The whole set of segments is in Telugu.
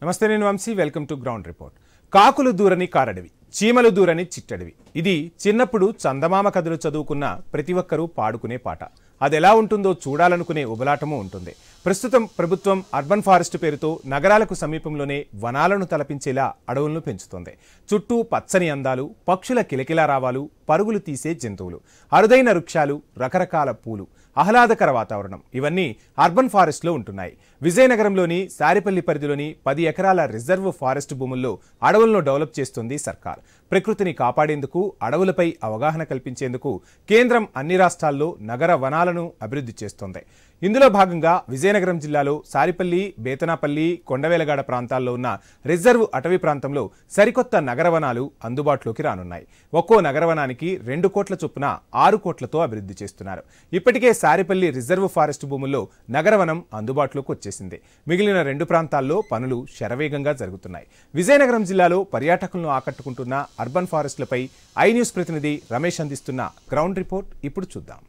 నమస్తే, నేను Vamshi. Welcome to ground report. కాకులు దూరని కారడవి, చీమలు దూరని చిట్టడవి. ఇది చిన్నప్పుడు చందమామ కథలు చదువుకున్న ప్రతి ఒక్కరూ పాడుకునే పాట. అదెలా ఉంటుందో చూడాలనుకునే ఉబలాటము ఉంటుంది. ప్రస్తుతం ప్రభుత్వం అర్బన్ ఫారెస్ట్ పేరుతో నగరాలకు సమీపంలోనే వనాలను తలపించేలా అడవులను పెంచుతోంది. చుట్టూ పచ్చని అందాలు, పక్షుల కిలకిలా రావాలు, పరుగులు తీసే జంతువులు, అరుదైన వృక్షాలు, రకరకాల పూలు, ఆహ్లాదకర వాతావరణం ఇవన్నీ అర్బన్ ఫారెస్ట్ లో ఉంటున్నాయి. విజయనగరంలోని సారిపల్లి పరిధిలోని 10 ఎకరాల రిజర్వ్ ఫారెస్ట్ భూముల్లో అడవులను డెవలప్ చేస్తుంది సర్కార్. ప్రకృతిని కాపాడేందుకు, అడవులపై అవగాహన కల్పించేందుకు కేంద్రం అన్ని రాష్ట్రాల్లో నగర వనాలను అభివృద్ధి చేస్తోంది. ఇందులో భాగంగా విజయనగరం జిల్లాలో సారిపల్లి, బేతనాపల్లి, కొండవేలగాడ ప్రాంతాల్లో ఉన్న రిజర్వ్ అటవీ ప్రాంతంలో సరికొత్త నగరవనాలు అందుబాటులోకి రానున్నాయి. ఒక్కో నగరవనానికి 2 కోట్ల చొప్పున 6 కోట్లతో అభివృద్ధి చేస్తున్నారు. ఇప్పటికే సారిపల్లి రిజర్వ్ ఫారెస్ట్ భూముల్లో నగరవనం అందుబాటులోకి వచ్చేసింది. మిగిలిన 2 ప్రాంతాల్లో పనులు శరవేగంగా జరుగుతున్నాయి. విజయనగరం జిల్లాలో పర్యాటకులను ఆకట్టుకుంటున్న అర్బన్ ఫారెస్ట్లపై ఐ న్యూస్ ప్రతినిధి రమేష్ అందిస్తున్న గ్రౌండ్ రిపోర్ట్ ఇప్పుడు చూద్దాం.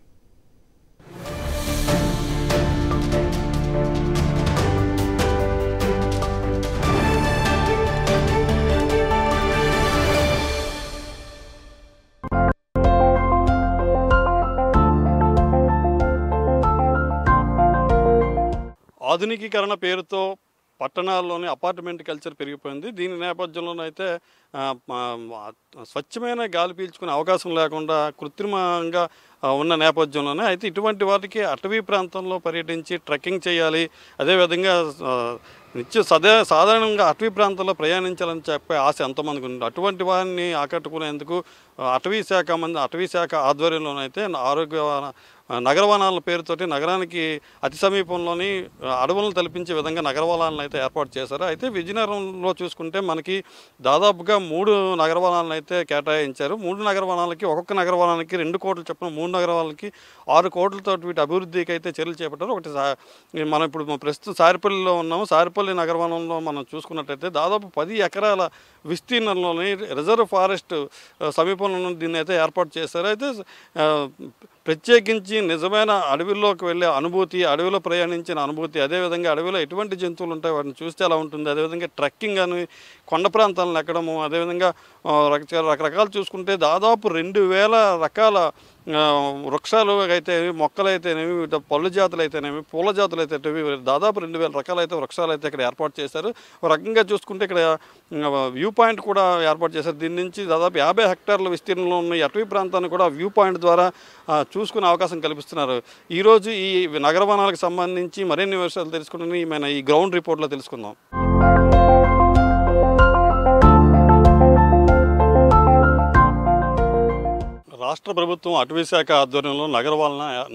ఆధునికీకరణ పేరుతో పట్టణాల్లోని అపార్ట్మెంట్ కల్చర్ పెరిగిపోయింది. దీని నేపథ్యంలోనైతే స్వచ్ఛమైన గాలి పీల్చుకునే అవకాశం లేకుండా కృత్రిమంగా ఉన్న నేపథ్యంలోనే అయితే ఇటువంటి వాటికి అటవీ ప్రాంతంలో పర్యటించి ట్రెక్కింగ్ చేయాలి, అదేవిధంగా సాధారణంగా అటవీ ప్రాంతంలో ప్రయాణించాలని చెప్పే ఆశ ఎంతమందికి ఉంది. అటువంటి వారిని ఆకట్టుకునేందుకు అటవీ శాఖ ఆధ్వర్యంలోనైతే నగరవనాల పేరుతోటి నగరానికి అతి సమీపంలోని అడవులను తలపించే విధంగా నగరవనాలను అయితే ఏర్పాటు చేశారు. అయితే విజయనగరంలో చూసుకుంటే మనకి దాదాపుగా 3 నగరవనాలను అయితే కేటాయించారు. 3 నగరవనాలకి ఒక్కొక్క నగరవనానికి 2 కోట్ల చొప్పున 3 నగరవనాలకి 6 కోట్లతో వీటి అభివృద్ధికి అయితే చర్యలు చేపట్టారు. ఒకటి మనం ఇప్పుడు ప్రస్తుతం సారిపల్లిలో ఉన్నాము. సారిపల్లి నగరవనంలో మనం చూసుకున్నట్టయితే దాదాపు 10 ఎకరాల విస్తీర్ణంలోని రిజర్వ్ ఫారెస్ట్ సమీపంలో దీన్ని అయితే ఏర్పాటు చేశారు. అయితే ప్రత్యేకించి నిజమైన అడవిలోకి వెళ్ళే అనుభూతి, అడవిలో ప్రయాణించిన అనుభూతి, అదేవిధంగా అడవిలో ఎటువంటి జంతువులు ఉంటాయి వాటిని చూస్తే ఎలా ఉంటుంది, అదేవిధంగా ట్రెక్కింగ్ అని కొండ ప్రాంతాలను ఎక్కడము, అదేవిధంగా రకరకాలు చూసుకుంటే దాదాపు 2000 రకాల వృక్షాలు అయితేనేవి, మొక్కలు అయితేనేవి, పళ్ళు జాతులు అయితేనేవి, పూల జాతులు అయితేనేవి దాదాపు 2000 రకాలైతే వృక్షాలు అయితే ఇక్కడ ఏర్పాటు చేశారు. ఒక రకంగా చూసుకుంటే ఇక్కడ వ్యూ పాయింట్ కూడా ఏర్పాటు చేశారు. దీని నుంచి దాదాపు 50 హెక్టార్ల విస్తీర్ణంలో ఉన్న ఈ అటవీ ప్రాంతాన్ని కూడా వ్యూ పాయింట్ ద్వారా చూసుకునే అవకాశం కల్పిస్తున్నారు. ఈరోజు ఈ నగరవనాలకు సంబంధించి మరిన్ని విషయాలు తెలుసుకుంటే మన ఈ గ్రౌండ్ రిపోర్ట్లో తెలుసుకుందాం. రాష్ట్ర ప్రభుత్వం అటవీ శాఖ ఆధ్వర్యంలో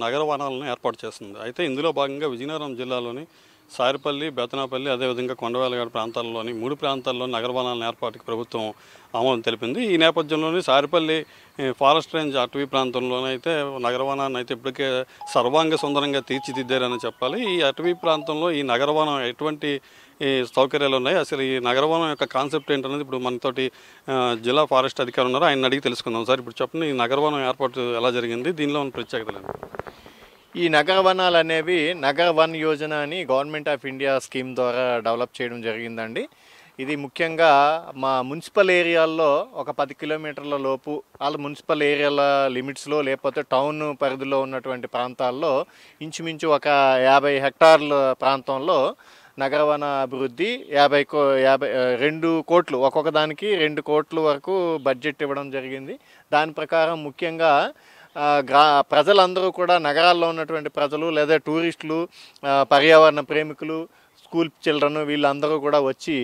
నగరవనాలను ఏర్పాటు చేస్తుంది. అయితే ఇందులో భాగంగా విజయనగరం జిల్లాలోని సారిపల్లి, బేతనాపల్లి, అదేవిధంగా కొండవేలగాడ ప్రాంతాల్లోని 3 ప్రాంతాల్లో నగరవనాల ఏర్పాటుకి ప్రభుత్వం ఆమోదం తెలిపింది. ఈ నేపథ్యంలోని సారిపల్లి ఫారెస్ట్ రేంజ్ అటవీ ప్రాంతంలోనైతే నగరవనాన్ని అయితే ఇప్పటికే సర్వాంగ సుందరంగా తీర్చిదిద్దారని చెప్పాలి. ఈ అటవీ ప్రాంతంలో ఈ నగరవనం ఎటువంటి సౌకర్యాలు ఉన్నాయి, అసలు ఈ నగరవనం యొక్క కాన్సెప్ట్ ఏంటనేది ఇప్పుడు మనతోటి జిల్లా ఫారెస్ట్ అధికారులు ఉన్నారు, ఆయన అడిగి తెలుసుకుందాం. సార్, ఇప్పుడు చెప్పండి, ఈ నగరవనం ఏర్పాటు ఎలా జరిగింది, దీనిలో ఉన్న ప్రత్యేకతలు? ఈ నగరవనాలు అనేవి నగర వన్ యోజన అని గవర్నమెంట్ ఆఫ్ ఇండియా స్కీమ్ ద్వారా డెవలప్ చేయడం జరిగిందండి. ఇది ముఖ్యంగా మా మున్సిపల్ ఏరియాల్లో ఒక 10 కిలోమీటర్ల లోపు వాళ్ళ మున్సిపల్ ఏరియాల లిమిట్స్లో, లేకపోతే టౌన్ పరిధిలో ఉన్నటువంటి ప్రాంతాల్లో ఇంచుమించు ఒక 50 హెక్టార్ల ప్రాంతంలో నగరవన అభివృద్ధి 2 కోట్లు, ఒక్కొక్క దానికి 2 కోట్ల వరకు బడ్జెట్ ఇవ్వడం జరిగింది. దాని ప్రకారం ముఖ్యంగా ప్రజలందరూ కూడా నగరాల్లో ఉన్నటువంటి ప్రజలు లేదా టూరిస్టులు, పర్యావరణ ప్రేమికులు, స్కూల్ చిల్డ్రన్ వీళ్ళందరూ కూడా వచ్చి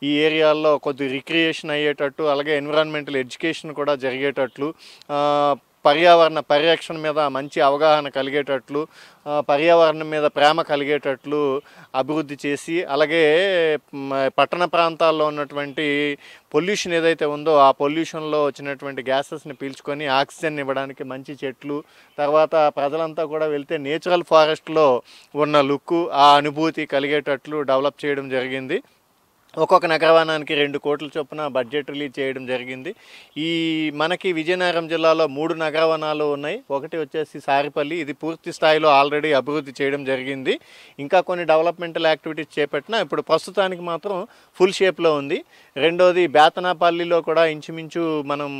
ఈ ఏరియాల్లో కొద్ది రిక్రియేషన్ అయ్యేటట్టు, అలాగే ఎన్విరాన్మెంటల్ ఎడ్యుకేషన్ కూడా జరిగేటట్లు, పర్యావరణ పరిరక్షణ మీద మంచి అవగాహన కలిగేటట్లు, పర్యావరణం మీద ప్రేమ కలిగేటట్లు అభివృద్ధి చేసి, అలాగే పట్టణ ప్రాంతాల్లో ఉన్నటువంటి పొల్యూషన్ ఏదైతే ఉందో ఆ పొల్యూషన్లో వచ్చినటువంటి గ్యాసెస్ని పీల్చుకొని ఆక్సిజన్ ఇవ్వడానికి మంచి చెట్లు, తర్వాత ప్రజలంతా కూడా వెళ్తే నేచురల్ ఫారెస్ట్లో ఉన్న లుక్కు, ఆ అనుభూతి కలిగేటట్లు డెవలప్ చేయడం జరిగింది. ఒక్కొక్క నగరవనానికి 2 కోట్ల చొప్పున బడ్జెట్ రిలీజ్ చేయడం జరిగింది. ఈ మనకి విజయనగరం జిల్లాలో 3 నగరవనాలు ఉన్నాయి. ఒకటి వచ్చేసి సారిపల్లి, ఇది పూర్తి స్థాయిలో ఆల్రెడీ అభివృద్ధి చేయడం జరిగింది. ఇంకా కొన్ని డెవలప్మెంటల్ యాక్టివిటీస్ చేపట్టినా ఇప్పుడు ప్రస్తుతానికి మాత్రం ఫుల్ షేప్లో ఉంది. రెండోది బేతనాపల్లిలో కూడా ఇంచుమించు మనం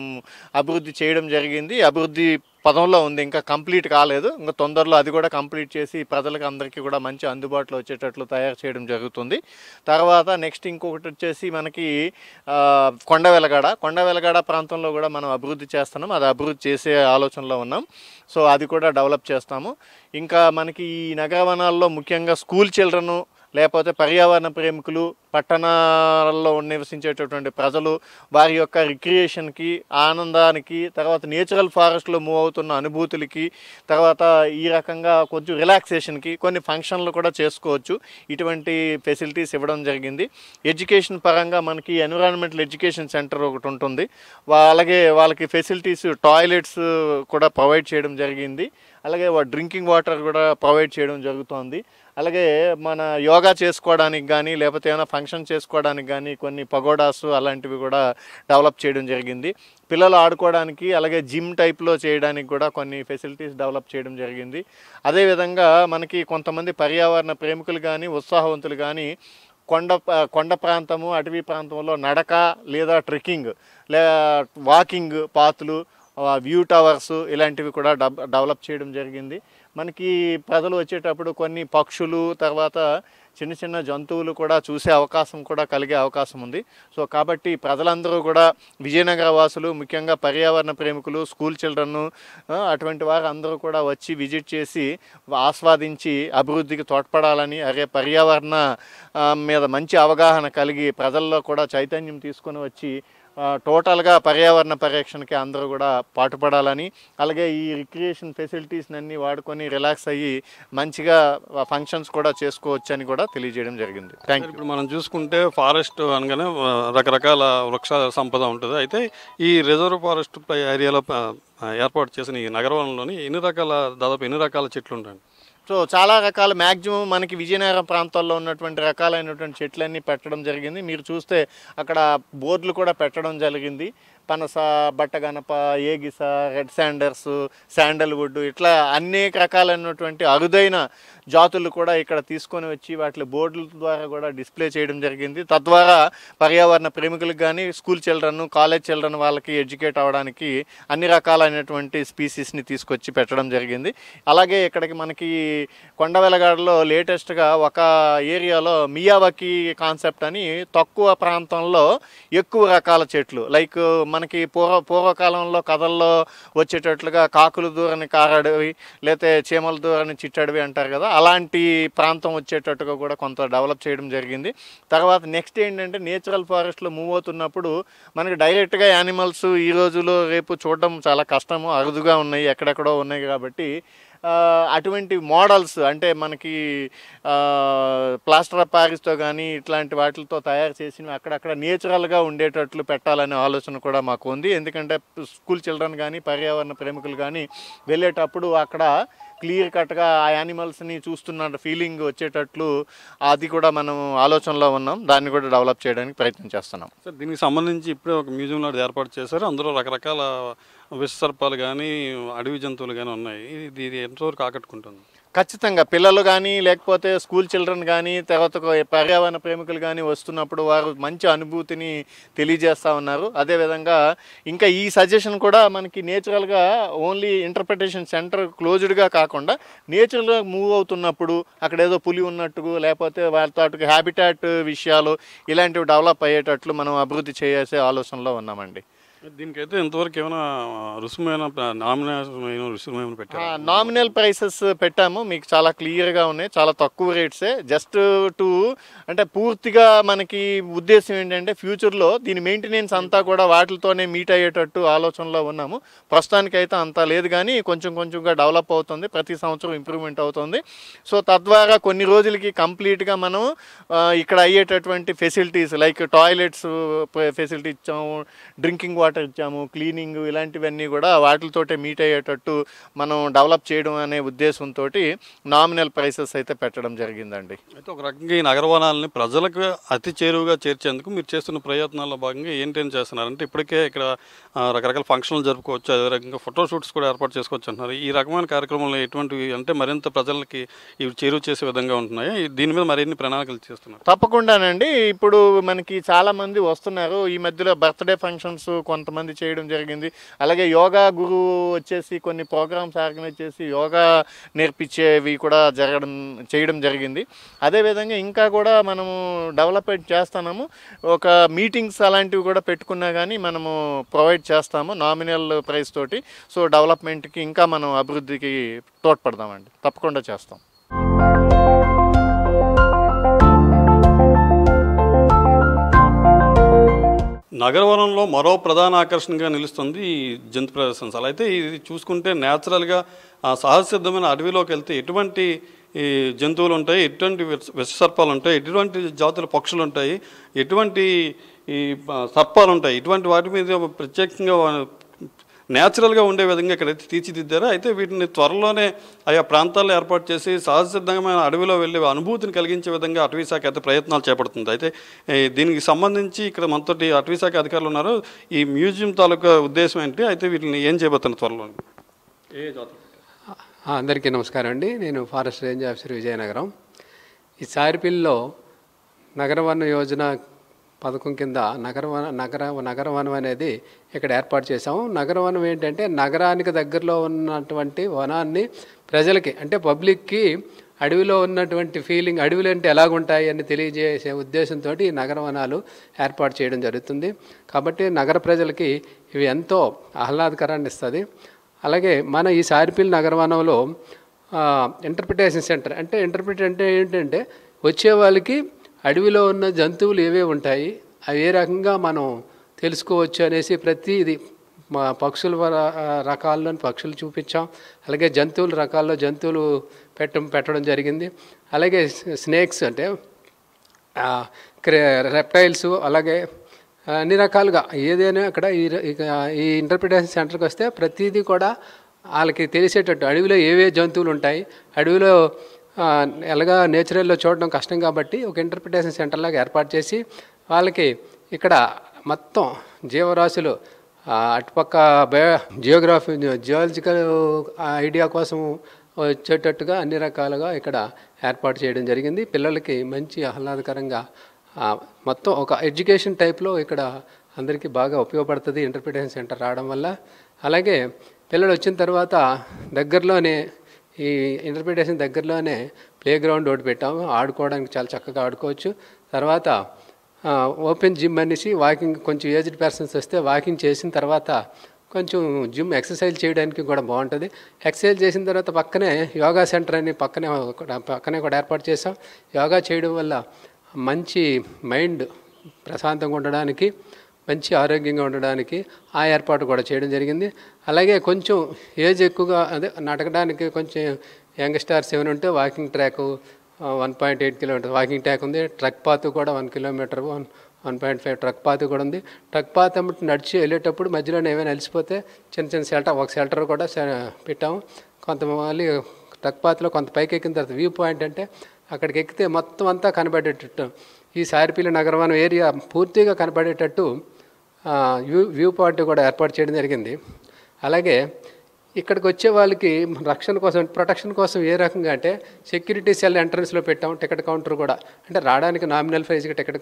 అభివృద్ధి చేయడం జరిగింది. అభివృద్ధి పదంలో ఉంది, ఇంకా కంప్లీట్ కాలేదు. ఇంకా తొందరలో అది కూడా కంప్లీట్ చేసి ప్రజలకు అందరికీ కూడా మంచి అందుబాటులో వచ్చేటట్లు తయారు చేయడం జరుగుతుంది. తర్వాత నెక్స్ట్ ఇంకొకటి వచ్చేసి మనకి కొండవెలగడ ప్రాంతంలో కూడా మనం అభివృద్ధి చేస్తున్నాం. అది అభివృద్ధి చేసే ఆలోచనలో ఉన్నాం. సో అది కూడా డెవలప్ చేస్తాము. ఇంకా మనకి ఈ నగరవనాల్లో ముఖ్యంగా స్కూల్ చిల్డ్రన్ లేకపోతే పర్యావరణ ప్రేమికులు, పట్టణాలలో నివసించేటటువంటి ప్రజలు వారి యొక్క రిక్రియేషన్కి, ఆనందానికి, తర్వాత నేచురల్ ఫారెస్ట్లో మూవ్ అవుతున్న అనుభూతులకి, తర్వాత ఈ రకంగా కొంచెం రిలాక్సేషన్కి కొన్ని ఫంక్షన్లు కూడా చేసుకోవచ్చు. ఇటువంటి ఫెసిలిటీస్ ఇవ్వడం జరిగింది. ఎడ్యుకేషన్ పరంగా మనకి ఎన్విరాన్మెంటల్ ఎడ్యుకేషన్ సెంటర్ ఒకటి ఉంటుంది. అలాగే వాళ్ళకి ఫెసిలిటీస్, టాయిలెట్స్ కూడా ప్రొవైడ్ చేయడం జరిగింది. అలాగే డ్రింకింగ్ వాటర్ కూడా ప్రొవైడ్ చేయడం జరుగుతోంది. అలాగే మన యోగా చేసుకోవడానికి కానీ లేకపోతే ఏమైనా ఫంక్షన్ చేసుకోవడానికి కానీ కొన్ని పగోడాస్ అలాంటివి కూడా డెవలప్ చేయడం జరిగింది. పిల్లలు ఆడుకోవడానికి అలాగే జిమ్ టైప్లో చేయడానికి కూడా కొన్ని ఫెసిలిటీస్ డెవలప్ చేయడం జరిగింది. అదేవిధంగా మనకి కొంతమంది పర్యావరణ ప్రేమికులు కానీ ఉత్సాహవంతులు కానీ కొండ ప్రాంతము, అటవీ ప్రాంతంలో నడక లేదా ట్రెక్కింగ్ వాకింగ్ పాత్లు, వ్యూ టవర్స్ ఇలాంటివి కూడా డెవలప్ చేయడం జరిగింది. మనకి ప్రజలు వచ్చేటప్పుడు కొన్ని పక్షులు, తర్వాత చిన్న చిన్న జంతువులు కూడా చూసే అవకాశం కూడా కలిగే అవకాశం ఉంది. సో కాబట్టి ప్రజలందరూ కూడా విజయనగర వాసులు, ముఖ్యంగా పర్యావరణ ప్రేమికులు, స్కూల్ చిల్డ్రన్ అటువంటి వారు అందరూ కూడా వచ్చి విజిట్ చేసి ఆస్వాదించి అభివృద్ధికి తోడ్పడాలని, పర్యావరణ మీద మంచి అవగాహన కలిగి ప్రజల్లో కూడా చైతన్యం తీసుకొని వచ్చి టోటల్గా పర్యావరణ పరిరక్షణకి అందరూ కూడా పాటుపడాలని, అలాగే ఈ రిక్రియేషన్ ఫెసిలిటీస్ని అన్నీ వాడుకొని రిలాక్స్ అయ్యి మంచిగా ఫంక్షన్స్ కూడా చేసుకోవచ్చు అని కూడా తెలియజేయడం జరిగింది. Thank you. ఇప్పుడు మనం చూసుకుంటే ఫారెస్ట్ అనగానే రకరకాల వృక్ష సంపద ఉంటుంది. అయితే ఈ రిజర్వ్ ఫారెస్ట్ ఏరియాలో ఏర్పాటు చేసిన ఈ నగరవనంలోని దాదాపు ఎన్ని రకాల చెట్లు ఉంటాయి? సో చాలా రకాల మ్యాక్సిమం మనకి విజయనగరం ప్రాంతాల్లో ఉన్నటువంటి రకాలైనటువంటి చెట్లన్నీ పెట్టడం జరిగింది. మీరు చూస్తే అక్కడ బోర్డులు కూడా పెట్టడం జరిగింది. పనస, బట్టగనప, ఏగిస, రెడ్ శాండర్స్, శాండల్వుడ్, ఇట్లా అనేక రకాలైనటువంటి అరుదైన జాతులు కూడా ఇక్కడ తీసుకొని వచ్చి వాటి బోర్డుల ద్వారా కూడా డిస్ప్లే చేయడం జరిగింది. తద్వారా పర్యావరణ ప్రేమికులకు కానీ, స్కూల్ చిల్డ్రన్, కాలేజ్ చిల్డ్రన్ వాళ్ళకి ఎడ్యుకేట్ అవ్వడానికి అన్ని రకాలైనటువంటి స్పీసీస్ని తీసుకొచ్చి పెట్టడం జరిగింది. అలాగే ఇక్కడికి మనకి కొండవెలగాడలో లేటెస్ట్గా ఒక ఏరియాలో మియావాకి కాన్సెప్ట్ అని తక్కువ ప్రాంతంలో ఎక్కువ రకాల చెట్లు, లైక్ మనకి పూర్వకాలంలో కథల్లో వచ్చేటట్లుగా కాకులు దూరని కారడవి, లేకపోతే చీమల దూరని చిట్టడవి అంటారు కదా, అలాంటి ప్రాంతం వచ్చేటట్టుగా కూడా కొంత డెవలప్ చేయడం జరిగింది. తర్వాత నెక్స్ట్ ఏంటంటే నేచురల్ ఫారెస్ట్లో మూవ్ అవుతున్నప్పుడు మనకి డైరెక్ట్గా యానిమల్స్ ఈ రోజులో రేపు చూడడం చాలా కష్టము, అరుదుగా ఉన్నాయి, ఎక్కడెక్కడో ఉన్నాయి. కాబట్టి అటువంటి మోడల్స్ అంటే మనకి ప్లాస్టర్ ఆఫ్ ప్యారిస్తో కానీ ఇట్లాంటి వాటితో తయారు చేసినవి అక్కడక్కడ నేచురల్గా ఉండేటట్లు పెట్టాలనే ఆలోచన కూడా మాకు ఉంది. ఎందుకంటే స్కూల్ చిల్డ్రన్ కానీ పర్యావరణ ప్రేమికులు కానీ వెళ్ళేటప్పుడు అక్కడ క్లియర్ కట్గా ఆ యానిమల్స్ని చూస్తున్న ఫీలింగ్ వచ్చేటట్లు అది కూడా మనం ఆలోచనలో ఉన్నాం. దాన్ని కూడా డెవలప్ చేయడానికి ప్రయత్నం చేస్తున్నాం. సార్, దీనికి సంబంధించి ఇప్పుడే ఒక మ్యూజియం లాంటిది ఏర్పాటు చేశారు. అందులో రకరకాల విషసర్పాలు కానీ అడవి జంతువులు కానీ ఉన్నాయి. ఇది ఎంతవరకు ఆకట్టుకుంటుంది? ఖచ్చితంగా పిల్లలు కానీ లేకపోతే స్కూల్ చిల్డ్రన్ కానీ తర్వాత పర్యావరణ ప్రేమికులు కానీ వస్తున్నప్పుడు వారు మంచి అనుభూతిని తెలియజేస్తూ ఉన్నారు. అదేవిధంగా ఇంకా ఈ సజెషన్ కూడా మనకి నేచురల్గా ఓన్లీ ఇంటర్ప్రిటేషన్ సెంటర్ క్లోజ్డ్గా కాకుండా నేచురల్గా మూవ్ అవుతున్నప్పుడు అక్కడ ఏదో పులి ఉన్నట్టు లేకపోతే వాళ్ళతో హ్యాబిటాట్ విషయాలు ఇలాంటివి డెవలప్ అయ్యేటట్లు మనం అభివృద్ధి చేసే ఆలోచనలో ఉన్నామండి. దీనికైతే ఇంతవరకు ఏమైనా రుసుమైన పెట్టారు? నామినల్ ప్రైసెస్ పెట్టాము, మీకు చాలా క్లియర్గా ఉన్నాయి, చాలా తక్కువ రేట్సే. జస్ట్ అంటే పూర్తిగా మనకి ఉద్దేశం ఏంటంటే ఫ్యూచర్లో దీని మెయింటెనెన్స్ అంతా కూడా వాటితోనే మీట్ అయ్యేటట్టు ఆలోచనలో ఉన్నాము. ప్రస్తుతానికైతే అంతా లేదు, కానీ కొంచెంగా డెవలప్ అవుతుంది, ప్రతి సంవత్సరం ఇంప్రూవ్మెంట్ అవుతుంది. సో తద్వారా కొన్ని రోజులకి కంప్లీట్గా మనం ఇక్కడ అయ్యేటటువంటి ఫెసిలిటీస్ లైక్ టాయిలెట్స్ ఫెసిలిటీ ఇచ్చాము, డ్రింకింగ్ వాటర్ వాటర్ ఇచ్చాము, క్లీనింగ్ ఇలాంటివన్నీ కూడా వాటితోటే మీట్ అయ్యేటట్టు మనం డెవలప్ చేయడం అనే ఉద్దేశంతో నామినల్ ప్రైసెస్ అయితే పెట్టడం జరిగిందండి. అయితే ఒక రకంగా ఈ నగరవనాలని ప్రజలకు అతి చేరువుగా చేర్చేందుకు మీరు చేస్తున్న ప్రయత్నాల్లో భాగంగా ఏంటేం చేస్తున్నారంటే ఇప్పటికే ఇక్కడ రకరకాల ఫంక్షన్లు జరుపుకోవచ్చు, అదే రకంగా ఫోటోషూట్స్ కూడా ఏర్పాటు చేసుకోవచ్చు అంటున్నారు. ఈ రకమైన కార్యక్రమంలో ఎటువంటివి అంటే మరింత ప్రజలకి ఇవి చేరువ చేసే విధంగా ఉంటున్నాయి, దీని మీద మరిన్ని ప్రణాళికలు చేస్తున్నారు? తప్పకుండానండి. ఇప్పుడు మనకి చాలామంది వస్తున్నారు. ఈ మధ్యలో బర్త్డే ఫంక్షన్స్ కొంతమంది చేయడం జరిగింది. అలాగే యోగా గురువు వచ్చేసి కొన్ని ప్రోగ్రామ్స్ ఆర్గనైజ్ చేసి యోగా నేర్పించేవి కూడా చేయడం జరిగింది. అదేవిధంగా ఇంకా కూడా మనము డెవలప్మెంట్ చేస్తున్నాము. ఒక మీటింగ్స్ అలాంటివి కూడా పెట్టుకున్నా కానీ మనము ప్రొవైడ్ చేస్తాము నామినల్ ప్రైస్ తోటి. సో డెవలప్మెంట్కి ఇంకా మనం అభివృద్ధికి తోడ్పడదామండి, తప్పకుండా చేస్తాం. నగరవనంలో మరో ప్రధాన ఆకర్షణగా నిలుస్తుంది ఈ జంతు ప్రదర్శనశాల. అయితే ఇది చూసుకుంటే న్యాచురల్గా సహజసిద్ధమైన అడవిలోకి వెళ్తే ఎటువంటి ఈ జంతువులు ఉంటాయి, ఎటువంటి విషసర్పాలు ఉంటాయి, ఎటువంటి జాతుల పక్షులు ఉంటాయి, ఎటువంటి ఈ సర్పాలు ఉంటాయి, ఇటువంటి వాటి మీద ప్రత్యేకంగా న్యాచురల్గా ఉండే విధంగా ఇక్కడైతే తీర్చిదిద్దారు. అయితే వీటిని త్వరలోనే ఆయా ప్రాంతాల్లో ఏర్పాటు చేసి సహజసిద్ధమైన అడవిలో వెళ్ళే అనుభూతిని కలిగించే విధంగా అటవీశాఖ అయితే ప్రయత్నాలు చేపడుతుంది. అయితే దీనికి సంబంధించి ఇక్కడ మనతోటి అటవీశాఖ అధికారులు ఉన్నారు. ఈ మ్యూజియం తాలూకా ఉద్దేశం ఏంటి, అయితే వీటిని ఏం చేయబోతున్నారు త్వరలో? అందరికీ నమస్కారం అండి. నేను ఫారెస్ట్ రేంజ్ ఆఫీసర్ విజయనగరం. ఈ సారిపిల్లో నగరవన యోజన పథకం కింద నగరవనం అనేది ఇక్కడ ఏర్పాటు చేసాము. నగరవనం ఏంటంటే నగరానికి దగ్గరలో ఉన్నటువంటి వనాన్ని ప్రజలకి అంటే పబ్లిక్కి అడవిలో ఉన్నటువంటి ఫీలింగ్, అడవిలు అంటే ఎలాగుంటాయి అని తెలియజేసే ఉద్దేశంతో ఈ నగరవనాలు ఏర్పాటు చేయడం జరుగుతుంది. కాబట్టి నగర ప్రజలకి ఇవి ఎంతో ఆహ్లాదకరాన్ని ఇస్తుంది. అలాగే మన ఈ సారిపిల్ నగరవనంలో ఇంటర్ప్రిటేషన్ సెంటర్ అంటే ఏంటంటే వచ్చే వాళ్ళకి అడవిలో ఉన్న జంతువులు ఏవే ఉంటాయి, అవి ఏ రకంగా మనం తెలుసుకోవచ్చు అనేసి ప్రతిది పక్షుల రకాల్లోని పక్షులు చూపించాం. అలాగే జంతువుల రకాల్లో జంతువులు పెట్టడం జరిగింది. అలాగే స్నేక్స్ అంటే రెప్టైల్స్, అలాగే అన్ని రకాలుగా ఏదైనా అక్కడ ఈ ఇంటర్ప్రిటేషన్ సెంటర్కి వస్తే ప్రతిదీ కూడా వాళ్ళకి తెలిసేటట్టు అడవిలో ఏవే జంతువులు ఉంటాయి, అడవిలో ఎలాగా నేచురల్లో చూడడం కష్టం కాబట్టి ఒక ఇంటర్ప్రిటేషన్ సెంటర్ లాగా ఏర్పాటు చేసి వాళ్ళకి ఇక్కడ మొత్తం జీవరాశులు అటుపక్క జియాలజికల్ ఐడియా కోసం వచ్చేటట్టుగా అన్ని రకాలుగా ఇక్కడ ఏర్పాటు చేయడం జరిగింది. పిల్లలకి మంచి ఆహ్లాదకరంగా మొత్తం ఒక ఎడ్యుకేషన్ టైప్లో ఇక్కడ అందరికీ బాగా ఉపయోగపడుతుంది ఇంటర్ప్రిటేషన్ సెంటర్ రావడం వల్ల. అలాగే పిల్లలు వచ్చిన తర్వాత దగ్గరలోనే ఈ ఇంటర్ప్రిటేషన్ దగ్గరలోనే ప్లే గ్రౌండ్ ఒకటి పెట్టాము, ఆడుకోవడానికి చాలా చక్కగా ఆడుకోవచ్చు. తర్వాత ఓపెన్ జిమ్ అనేసి వాకింగ్, కొంచెం ఏజ్డ్ పర్సన్స్ వస్తే వాకింగ్ చేసిన తర్వాత కొంచెం జిమ్ ఎక్సర్సైజ్ చేయడానికి కూడా బాగుంటుంది. ఎక్సర్సైజ్ చేసిన తర్వాత పక్కనే యోగా సెంటర్ అని పక్కనే కూడా ఏర్పాటు చేసాం. యోగా చేయడం వల్ల మంచి మైండ్ ప్రశాంతంగా ఉండడానికి, మంచి ఆరోగ్యంగా ఉండడానికి ఆ ఏర్పాటు కూడా చేయడం జరిగింది. అలాగే కొంచెం ఏజ్ ఎక్కువగా అదే నడకడానికి కొంచెం యంగ్స్టార్స్ ఏమైనా ఉంటే walking track 1.8 kilometre walking track ఉంది. ట్రక్ పాత్ కూడా 1 కిలోమీటర్ 1.5 ట్రక్ పాత్ కూడా ఉంది. ట్రక్ పాత్ నడిచి వెళ్ళేటప్పుడు మధ్యలోనే ఏమైనా అలసిపోతే చిన్న ఒక షెల్టర్ కూడా పెట్టాము. కొంతమంది ట్రక్ పాత్లో కొంత పైకి ఎక్కిన తర్వాత వ్యూ పాయింట్ అంటే అక్కడికి ఎక్కితే మొత్తం అంతా కనబడేటట్టు ఈ సారిపిల్లి నగరవనం ఏరియా పూర్తిగా కనబడేటట్టు వ్యూ పాయింట్ కూడా ఏర్పాటు చేయడం జరిగింది. అలాగే ఇక్కడికి వచ్చే వాళ్ళకి రక్షణ కోసం, ప్రొటెక్షన్ కోసం ఏ రకంగా అంటే సెక్యూరిటీ సెల్ ఎంట్రన్స్లో పెట్టాము. టికెట్ కౌంటర్ కూడా అంటే రావడానికి నామినల్ ప్రైస్గా టికెట్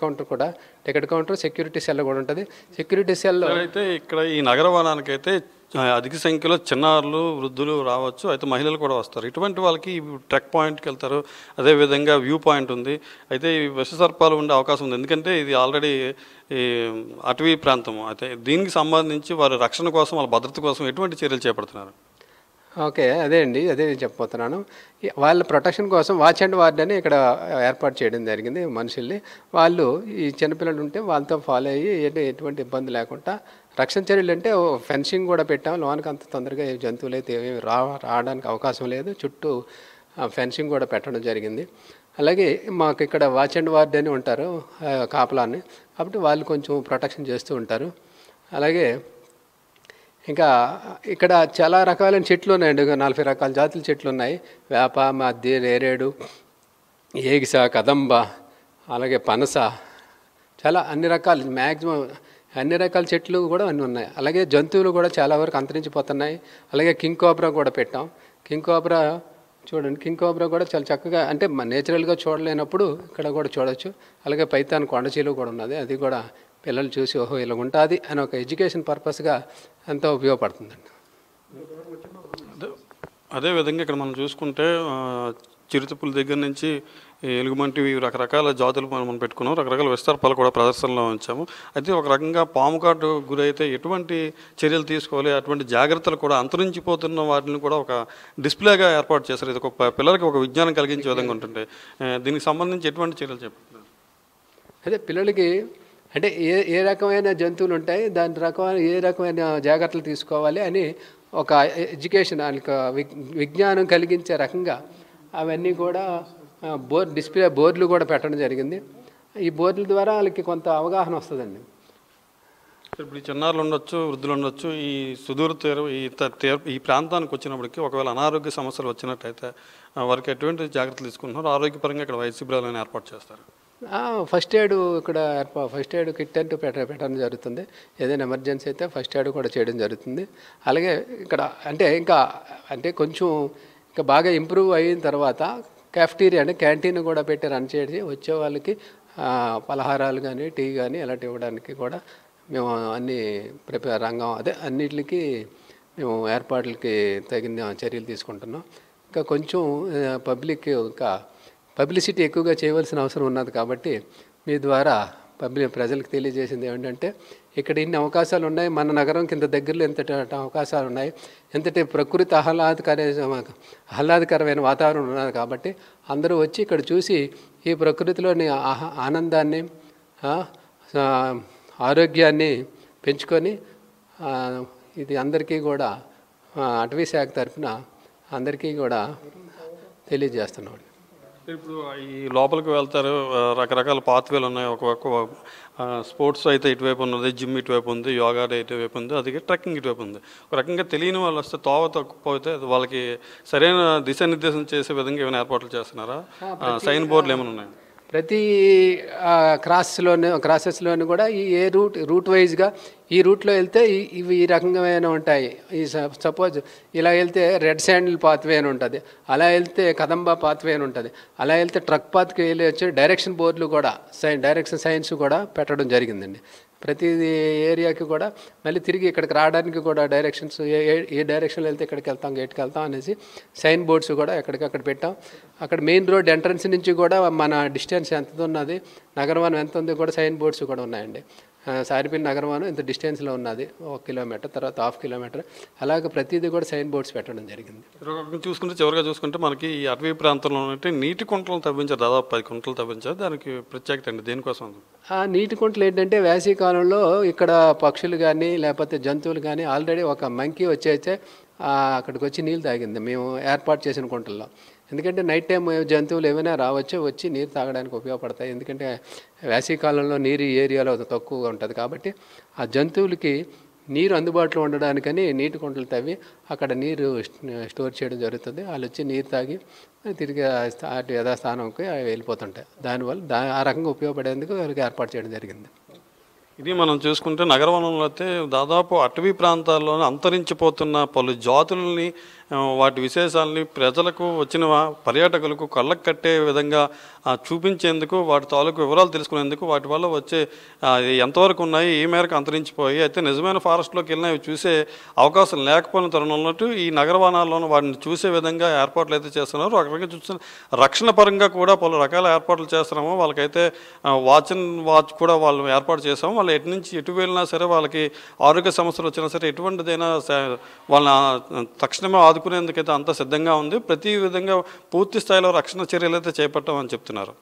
కౌంటర్ సెక్యూరిటీ సెల్ కూడా ఉంటుంది. సెక్యూరిటీ సెల్ అయితే ఇక్కడ ఈ నగరవనానికైతే అధిక సంఖ్యలో చిన్నారులు, వృద్ధులు రావచ్చు, అయితే మహిళలు కూడా వస్తారు. ఇటువంటి వాళ్ళకి ట్రెక్ పాయింట్కి వెళ్తారు. అదేవిధంగా వ్యూ పాయింట్ ఉంది. అయితే ఈ విషసర్పాలు ఉండే అవకాశం ఉంది, ఎందుకంటే ఇది ఆల్రెడీ ఈ అటవీ ప్రాంతం. అయితే దీనికి సంబంధించి వారి రక్షణ కోసం, వాళ్ళ భద్రత కోసం ఎటువంటి చర్యలు చేపడుతున్నారు? ఓకే, అదే చెప్పబోతున్నాను. వాళ్ళ ప్రొటెక్షన్ కోసం వాచ్ అండ్ వార్డ్ అని ఇక్కడ ఏర్పాటు చేయడం జరిగింది. మనుషుల్ని వాళ్ళు ఈ చిన్నపిల్లలు ఉంటే వాళ్ళతో ఫాలో అయ్యి ఎటువంటి ఇబ్బంది లేకుండా రక్షణ చర్యలు అంటే ఫెన్సింగ్ కూడా పెట్టాము. లోనికి అంత తొందరగా జంతువులు అయితే ఏమేమి రావడానికి అవకాశం లేదు. చుట్టూ ఫెన్సింగ్ కూడా పెట్టడం జరిగింది. అలాగే మాకు ఇక్కడ వాచ్ అండ్ వార్డ్ అని ఉంటారు కాపలాన్ని, కాబట్టి వాళ్ళు కొంచెం ప్రొటెక్షన్ చేస్తూ ఉంటారు. అలాగే ఇంకా ఇక్కడ చాలా రకాలైన చెట్లు ఉన్నాయండి. 40 రకాల జాతుల చెట్లు ఉన్నాయి. వేప, మద్ది, నేరేడు, ఏగిస, కదంబ, అలాగే పనస, చాలా అన్ని రకాలు, మ్యాక్సిమం అన్ని రకాల చెట్లు కూడా అన్నీ ఉన్నాయి. అలాగే జంతువులు కూడా చాలా వరకు అంతరించిపోతున్నాయి. అలాగే కింగ్ కోబ్రా కూడా పెట్టాం. కింగ్ కోబ్రా చూడండి, కింగ్ కోబ్రా కూడా చాలా చక్కగా, అంటే నేచురల్గా చూడలేనప్పుడు ఇక్కడ కూడా చూడవచ్చు. అలాగే పైతాన్ కొండచీలు కూడా ఉన్నది. అది కూడా పిల్లలు చూసి ఓహో ఇలా ఉంటుంది అని ఒక ఎడ్యుకేషన్ పర్పస్గా ఎంతో ఉపయోగపడుతుందండి. అదేవిధంగా ఇక్కడ మనం చూసుకుంటే చిరుతపుల దగ్గర నుంచి ఎలుగుబంటివి రకరకాల జాతులు మనం పెట్టుకున్నాం. రకరకాల విస్తర్పాలు కూడా ప్రదర్శనలో ఉంచాము. అయితే ఒక రకంగా పాము కాటు గురైతే ఎటువంటి చర్యలు తీసుకోవాలి, అటువంటి జాగ్రత్తలు కూడా అంతరించిపోతున్న వాటిని కూడా ఒక డిస్ప్లేగా ఏర్పాటు చేశారు. ఇది ఒక పిల్లలకి ఒక విజ్ఞానం కలిగించే విధంగా ఉంటుంది. దీనికి సంబంధించి ఎటువంటి చర్యలు చెప్తున్నారు? అదే పిల్లలకి అంటే ఏ రకమైన జంతువులు ఉంటాయి, దాని రకమైన ఏ రకమైన జాగ్రత్తలు తీసుకోవాలి అని ఒక ఎడ్యుకేషన్, విజ్ఞానం కలిగించే రకంగా అవన్నీ కూడా డిస్ప్లే బోర్డులు కూడా పెట్టడం జరిగింది. ఈ బోర్డుల ద్వారా వాళ్ళకి కొంత అవగాహన వస్తుందండి. ఇప్పుడు ఈ చిన్నారులు ఉండొచ్చు, వృద్ధులు ఉండొచ్చు, ఈ సుదూర తీరం ఈ ప్రాంతానికి వచ్చినప్పటికీ ఒకవేళ అనారోగ్య సమస్యలు వచ్చినట్టయితే వారికి ఎటువంటి జాగ్రత్తలు తీసుకుంటున్నారు? ఆరోగ్యపరంగా ఇక్కడ వైద్య శిబిరాలను ఏర్పాటు చేస్తారు. ఫస్ట్ ఎయిడ్ ఇక్కడ ఫస్ట్ ఎయిడ్ కిట్ అంటూ పెట్టడం జరుగుతుంది. ఏదైనా ఎమర్జెన్సీ అయితే ఫస్ట్ ఎయిడ్ కూడా చేయడం జరుగుతుంది. అలాగే ఇక్కడ అంటే కొంచెం ఇంకా బాగా ఇంప్రూవ్ అయిన తర్వాత క్యాఫ్టీరియా అంటే క్యాంటీన్ కూడా పెట్టి రన్ చేసి వచ్చే వాళ్ళకి పలహారాలు కానీ టీ కానీ అలాంటి ఇవ్వడానికి కూడా మేము అన్ని అన్నిటికి మేము ఏర్పాట్లకి తగిన చర్యలు తీసుకుంటున్నాం. ఇంకా కొంచెం పబ్లిసిటీ ఎక్కువగా చేయవలసిన అవసరం ఉన్నది. కాబట్టి మీ ద్వారా ప్రజలకు తెలియజేసింది ఏమిటంటే ఇక్కడ ఇన్ని అవకాశాలు ఉన్నాయి, మన నగరం కింద దగ్గరలో ఎంతటి అవకాశాలు ఉన్నాయి, ఎంతటి ప్రకృతి ఆహ్లాదకరమైన వాతావరణం ఉన్నది. కాబట్టి అందరూ వచ్చి ఇక్కడ చూసి ఈ ప్రకృతిలోని ఆనందాన్ని, ఆరోగ్యాన్ని పెంచుకొని ఇది అందరికీ కూడా అటవీ శాఖ తరఫున అందరికీ కూడా తెలియజేస్తున్నాం. ఇప్పుడు ఈ లోపలికి వెళ్తారు, రకరకాల పాత్వేలు ఉన్నాయి. ఒక స్పోర్ట్స్ అయితే ఇటువైపు ఉన్నది, జిమ్ ఇటువైపు ఉంది, యోగా ఇటువైపు ఉంది, అది ట్రెక్కింగ్ ఇటువైపు ఉంది. ఒక రకంగా తెలియని వాళ్ళు వస్తే తోవ తక్కువైతే వాళ్ళకి సరైన దిశానిర్దేశం చేసే విధంగా ఏమైనా ఏర్పాట్లు చేస్తున్నారా? సైన్ బోర్డులు ఏమైనా ఉన్నాయి? ప్రతి క్రాసెస్లోని కూడా ఈ రూట్ వైజ్గా ఈ రూట్లో వెళ్తే ఇవి ఈ రకంగా ఉంటాయి. ఈ సపోజ్ ఇలా వెళ్తే రెడ్ శాండిల్ పాత్వే అని ఉంటుంది, అలా వెళ్తే కదంబా పాత్వే అని ఉంటుంది, అలా వెళ్తే ట్రక్ పాత్కి వెళ్ళి వచ్చి డైరెక్షన్ బోర్డులు కూడా డైరెక్షన్ సైన్స్ కూడా పెట్టడం జరిగిందండి. ప్రతి ఏరియాకి కూడా మళ్ళీ తిరిగి ఇక్కడికి రావడానికి కూడా డైరెక్షన్స్ ఏ డైరెక్షన్లో వెళ్తే ఇక్కడికి వెళ్తాం, గేట్కి వెళ్తాం అనేసి సైన్ బోర్డ్స్ కూడా ఎక్కడికక్కడ పెట్టాం. అక్కడ మెయిన్ రోడ్ ఎంట్రన్స్ నుంచి కూడా మన డిస్టెన్స్ ఎంత ఉన్నది, నగరవనం ఎంత ఉంది కూడా సైన్ బోర్డ్స్ కూడా ఉన్నాయండి. సారిపిన్ నగరవనం ఇంత డిస్టెన్స్లో ఉన్నది, 1 కిలోమీటర్, తర్వాత 1/2 కిలోమీటర్, అలాగే ప్రతిదీ కూడా సైన్ బోర్డ్స్ పెట్టడం జరిగింది. చివరిగా చూసుకుంటే మనకి ఈ అటవీ ప్రాంతంలో ఉంటే నీటి కుంటలు తవ్వించారు, దాదాపు 10 కుంటలు తవ్వించారు. దానికి ప్రత్యేకత అండి, దేనికోసం? ఆ నీటి కుంటలు ఏంటంటే వేసవి కాలంలో ఇక్కడ పక్షులు కానీ లేకపోతే జంతువులు కానీ ఆల్రెడీ ఒక మంకీ వచ్చేస్తే అక్కడికి వచ్చి నీళ్ళు తాగింది మేము ఏర్పాటు చేసిన కుంటల్లో. ఎందుకంటే నైట్ టైం జంతువులు ఏమైనా వచ్చి నీరు తాగడానికి ఉపయోగపడతాయి. ఎందుకంటే వేసవి కాలంలో నీరు ఈ ఏరియాలో తక్కువగా ఉంటుంది. కాబట్టి ఆ జంతువులకి నీరు అందుబాటులో ఉండడానికని నీటి కుంటలు తవ్వి అక్కడ నీరు స్టోర్ చేయడం జరుగుతుంది. వాళ్ళు వచ్చి నీరు తాగి తిరిగి యథాస్థానంకి వెళ్ళిపోతుంటాయి. దానివల్ల ఆ రకంగా ఉపయోగపడేందుకు వాళ్ళకి ఏర్పాటు చేయడం జరిగింది. ఇది మనం చూసుకుంటే నగరవనంలో అయితే దాదాపు అటవీ ప్రాంతాల్లోనే అంతరించిపోతున్న పలు జాతులని, వాటి విశేషాలని ప్రజలకు వచ్చిన పర్యాటకులకు కళ్ళకు కట్టే విధంగా చూపించేందుకు, వాటి తాలూకు వివరాలు తెలుసుకునేందుకు, వాటి వల్ల వచ్చే ఎంతవరకు ఉన్నాయి, ఏ మేరకు అంతరించిపోయి, అయితే నిజమైన ఫారెస్ట్లోకి వెళ్ళినా ఇవి చూసే అవకాశం లేకపోయిన తరుణంలో ఈ నగరవనాల్లోనూ వాటిని చూసే విధంగా ఏర్పాట్లు అయితే చేస్తున్నారు. అక్కడికి చూస్తున్న రక్షణ పరంగా కూడా పలు రకాల ఏర్పాట్లు చేస్తున్నాము. వాళ్ళకైతే వాచ్ కూడా వాళ్ళు ఏర్పాటు చేసాము. వాళ్ళు ఎటు నుంచి ఎటు వెళ్ళినా సరే, వాళ్ళకి ఆరోగ్య సమస్యలు వచ్చినా సరే, ఎటువంటిదైనా వాళ్ళని తక్షణమే ఆదుకునేందుకైతే అంతా సిద్ధంగా ఉంది. ప్రతి విధంగా పూర్తి స్థాయిలో రక్షణ చర్యలు అయితే చేపట్టామని చెప్తున్నారు.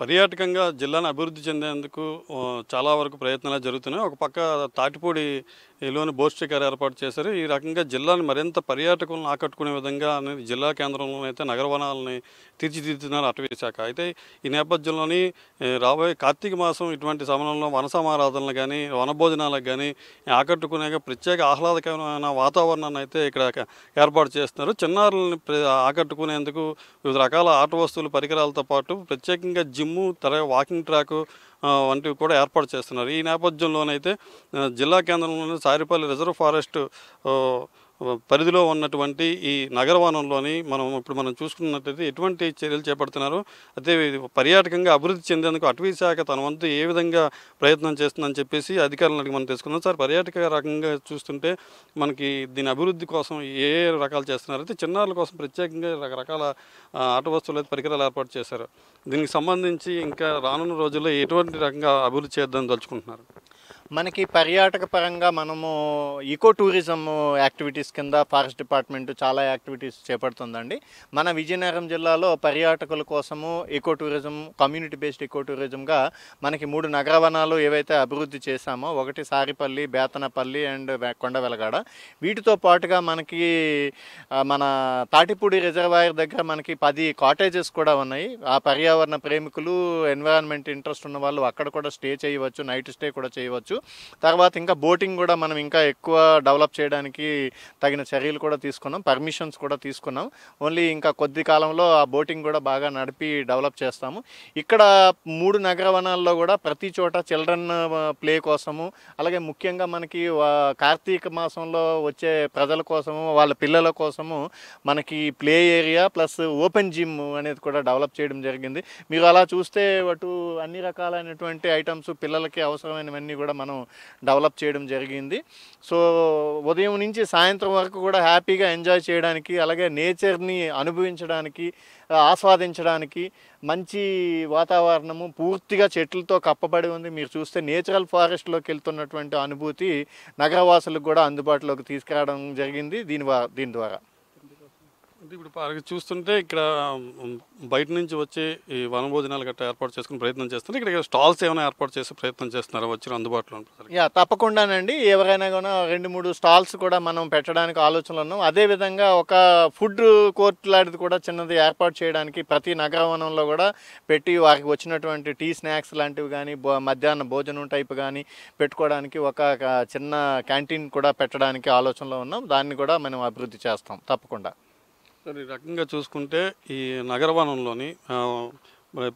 పర్యాటకంగా జిల్లాను అభివృద్ధి చెందేందుకు చాలా వరకు ప్రయత్నాలు జరుగుతున్నాయి. ఒక పక్క తాటిపూడి లోని బోట్ షికార్ ఏర్పాటు చేశారు. ఈ రకంగా జిల్లాని మరింత పర్యాటకులను ఆకట్టుకునే విధంగా అనేది జిల్లా కేంద్రంలో అయితే నగర వనాలని తీర్చిదిద్దుతున్నారు అటవీ శాఖ. అయితే ఈ నేపథ్యంలోని రాబోయే కార్తీక మాసం ఇటువంటి సమయంలో వన సమారాధనలు కానీ వనభోజనాలకు కానీ ఆకట్టుకునే ప్రత్యేక ఆహ్లాదకరమైన వాతావరణాన్ని అయితే ఇక్కడ ఏర్పాటు చేస్తున్నారు. చిన్నారులని ఆకట్టుకునేందుకు వివిధ రకాల ఆట వస్తువులు పరికరాలతో పాటు ప్రత్యేకంగా జిమ్ము, వాకింగ్ ట్రాకు వంటివి కూడా ఏర్పాటు చేస్తున్నారు. ఈ నేపథ్యంలోనైతే జిల్లా కేంద్రంలోని సారిపల్లి రిజర్వ్ ఫారెస్ట్ పరిధిలో ఉన్నటువంటి ఈ నగరవనంలోని మనం చూసుకున్నట్టయితే ఎటువంటి చర్యలు చేపడుతున్నారు, అదే పర్యాటకంగా అభివృద్ధి చెందేందుకు అటవీ శాఖ తన వంతు ఏ విధంగా ప్రయత్నం చేస్తుందని చెప్పేసి అధికారులను అడిగి మనం తెలుసుకున్నాం. సార్, పర్యాటక రకంగా చూస్తుంటే మనకి దీని అభివృద్ధి కోసం ఏ రకాలు చేస్తున్నారు? అయితే చిన్నారుల కోసం ప్రత్యేకంగా రకరకాల ఆట వస్తువులు అయితే పరికరాలు ఏర్పాటు చేశారు. దీనికి సంబంధించి ఇంకా రానున్న రోజుల్లో ఎటువంటి రకంగా అభివృద్ధి చేద్దామని తలుచుకుంటున్నారు? మనకి పర్యాటక పరంగా మనము ఈకో టూరిజం యాక్టివిటీస్ కింద ఫారెస్ట్ డిపార్ట్మెంట్ చాలా యాక్టివిటీస్ చేపడుతుందండి. మన విజయనగరం జిల్లాలో పర్యాటకుల కోసము eco tourism, community based eco టూరిజంగా మనకి 3 నగరవనాలు ఏవైతే అభివృద్ధి చేశామో, ఒకటి సారిపల్లి, బేతనపల్లి అండ్ కొండవెలగాడ. వీటితో పాటుగా మనకి మన తాటిపూడి రిజర్వాయర్ దగ్గర మనకి 10 కాటేజెస్ కూడా ఉన్నాయి. ఆ పర్యావరణ ప్రేమికులు, ఎన్విరాన్మెంట్ ఇంట్రెస్ట్ ఉన్న వాళ్ళు అక్కడ కూడా స్టే చేయవచ్చు, నైట్ స్టే కూడా చేయవచ్చు. తర్వాత ఇంకా బోటింగ్ కూడా మనం ఇంకా ఎక్కువ డెవలప్ చేయడానికి తగిన చర్యలు కూడా తీసుకున్నాం, పర్మిషన్స్ కూడా తీసుకున్నాం. ఓన్లీ ఇంకా కొద్ది కాలంలో ఆ బోటింగ్ కూడా బాగా నడిపి డెవలప్ చేస్తాము. ఇక్కడ 3 నగరవనాల్లో కూడా ప్రతి చోట చిల్డ్రన్ ప్లే కోసము, అలాగే ముఖ్యంగా మనకి కార్తీక మాసంలో వచ్చే ప్రజల కోసము, వాళ్ళ పిల్లల కోసము మనకి play area plus open gym అనేది కూడా డెవలప్ చేయడం జరిగింది. మీరు అలా చూస్తే అటు అన్ని రకాలైనటువంటి ఐటమ్స్ పిల్లలకి అవసరమైనవన్నీ కూడా మనం డెవలప్ చేయడం జరిగింది. సో ఉదయం నుంచి సాయంత్రం వరకు కూడా హ్యాపీగా ఎంజాయ్ చేయడానికి, అలాగే నేచర్ని అనుభవించడానికి, ఆస్వాదించడానికి మంచి వాతావరణము, పూర్తిగా చెట్లతో కప్పబడి ఉంది. మీరు చూస్తే నేచురల్ ఫారెస్ట్లోకి వెళ్తున్నటువంటి అనుభూతి నగరవాసులకు కూడా అందుబాటులోకి తీసుకురావడం జరిగింది దీని ద్వారా. అంటే ఇప్పుడు చూస్తుంటే ఇక్కడ బయట నుంచి వచ్చే ఈ వనభోజనాలు గట్రా ఏర్పాటు చేసుకుని ప్రయత్నం చేస్తున్నారు. ఇక్కడ స్టాల్స్ ఏమైనా ఏర్పాటు చేసే ప్రయత్నం చేస్తున్నారా వచ్చిన అందుబాటులో? తప్పకుండానండి. ఎవరైనా కూడా 2-3 స్టాల్స్ కూడా మనం పెట్టడానికి ఆలోచనలు ఉన్నాం. అదేవిధంగా ఒక ఫుడ్ కోర్ట్ లాంటిది కూడా చిన్నది ఏర్పాటు చేయడానికి ప్రతి నగరవనంలో కూడా పెట్టి వారికి వచ్చినటువంటి టీ స్నాక్స్ లాంటివి కానీ, మధ్యాహ్న భోజనం టైప్ కానీ పెట్టుకోవడానికి ఒక చిన్న క్యాంటీన్ కూడా పెట్టడానికి ఆలోచనలో ఉన్నాం. దాన్ని కూడా మనం అభివృద్ధి చేస్తాం తప్పకుండా. ఈ రకంగా చూసుకుంటే ఈ నగరవనంలోని